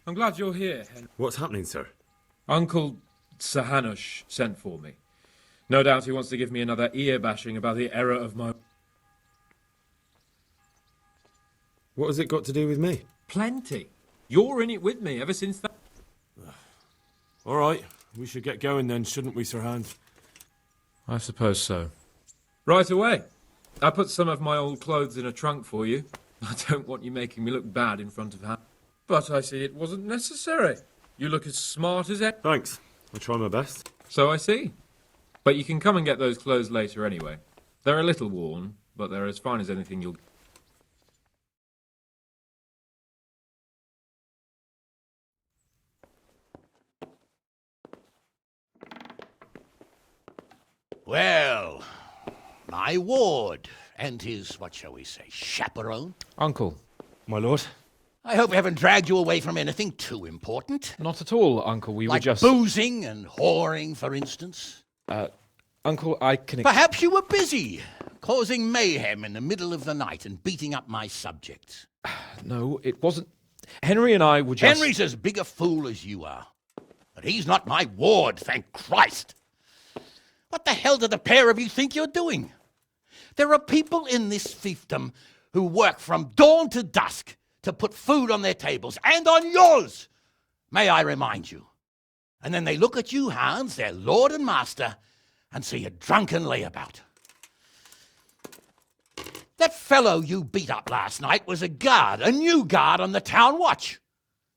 I'm glad you're here, Henry. What's happening, sir? Uncle Sahanush sent for me. No doubt he wants to give me another ear-bashing about the error of my... What has it got to do with me? Plenty. You're in it with me ever since that... All right, we should get going then, shouldn't we, Sir Hans? I suppose so. Right away. I put some of my old clothes in a trunk for you. I don't want you making me look bad in front of her. But I see it wasn't necessary. You look as smart as ever. Thanks. I'll try my best. So I see. But you can come and get those clothes later anyway. They're a little worn, but they're as fine as anything you'll... Well, my ward and his, what shall we say, chaperone. Uncle. My lord? I hope we haven't dragged you away from anything too important. Not at all, Uncle. We like were just... boozing and whoring, for instance. Uncle, I can... Perhaps you were busy, causing mayhem in the middle of the night and beating up my subjects. No, it wasn't... Henry and I were just... Henry's as big a fool as you are. But he's not my ward, thank Christ. What the hell do the pair of you think you're doing? There are people in this fiefdom who work from dawn to dusk to put food on their tables, and on yours, may I remind you. And then they look at you, Hans, their lord and master, and see a drunken layabout. That fellow you beat up last night was a guard, a new guard on the town watch.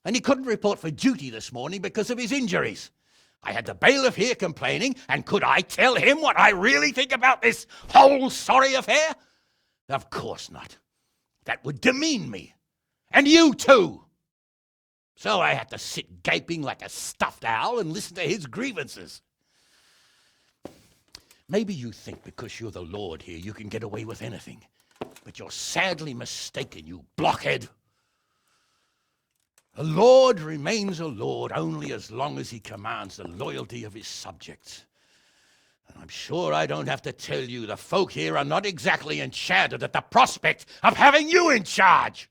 And he couldn't report for duty this morning because of his injuries. I had the bailiff here complaining, and could I tell him what I really think about this whole sorry affair? Of course not. That would demean me. And you too. So I had to sit gaping like a stuffed owl and listen to his grievances. Maybe you think because you're the lord here you can get away with anything. But you're sadly mistaken, you blockhead. A lord remains a lord only as long as he commands the loyalty of his subjects. And I'm sure I don't have to tell you the folk here are not exactly enchanted at the prospect of having you in charge.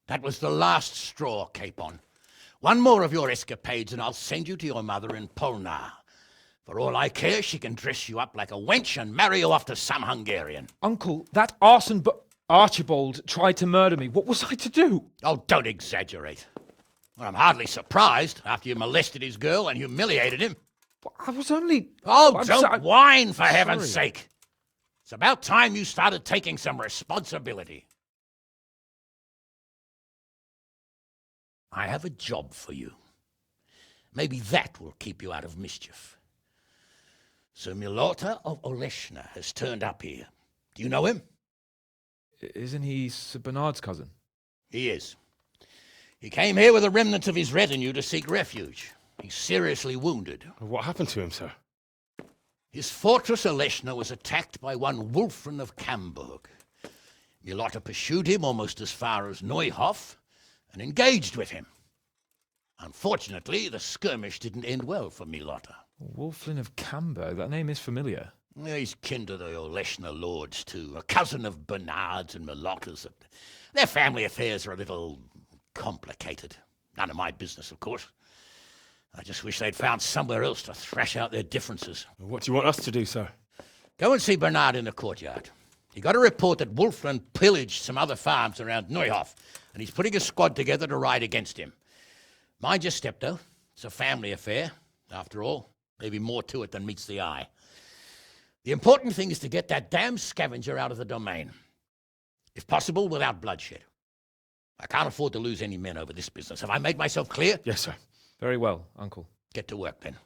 That was the last straw, Capon. One more of your escapades and I'll send you to your mother in Polnar. For all I care, she can dress you up like a wench and marry you off to some Hungarian. Uncle, that arson Archibald tried to murder me. What was I to do? Oh, don't exaggerate. Well, I'm hardly surprised after you molested his girl and humiliated him. I was only... Oh, don't whine, for heaven's sorry. sake. It's about time you started taking some responsibility. I have a job for you. Maybe that will keep you out of mischief. Sir Milota of Oleshna has turned up here. Do you know him? Isn't he Sir Bernard's cousin? He is. He came here with the remnants of his retinue to seek refuge. He's seriously wounded. What happened to him, sir? His fortress Oleshna was attacked by one Wulfrin of Camburg. Milota pursued him almost as far as Neuhof and engaged with him. Unfortunately, the skirmish didn't end well for Milota. Wulflin of Camburg. That name is familiar. Yeah, he's kin to the Oleshna lords, too. A cousin of Bernard's and Milota's. Their family affairs are a little complicated. None of my business, of course. I just wish they'd found somewhere else to thrash out their differences. What do you want us to do, sir? Go and see Bernard in the courtyard. He got a report that Wulflin pillaged some other farms around Neuhof, and he's putting a squad together to ride against him. Mind your step, though. It's a family affair, after all. Maybe more to it than meets the eye. The important thing is to get that damn scavenger out of the domain. If possible, without bloodshed. I can't afford to lose any men over this business. Have I made myself clear? Yes, sir. Very well, Uncle. Get to work, then.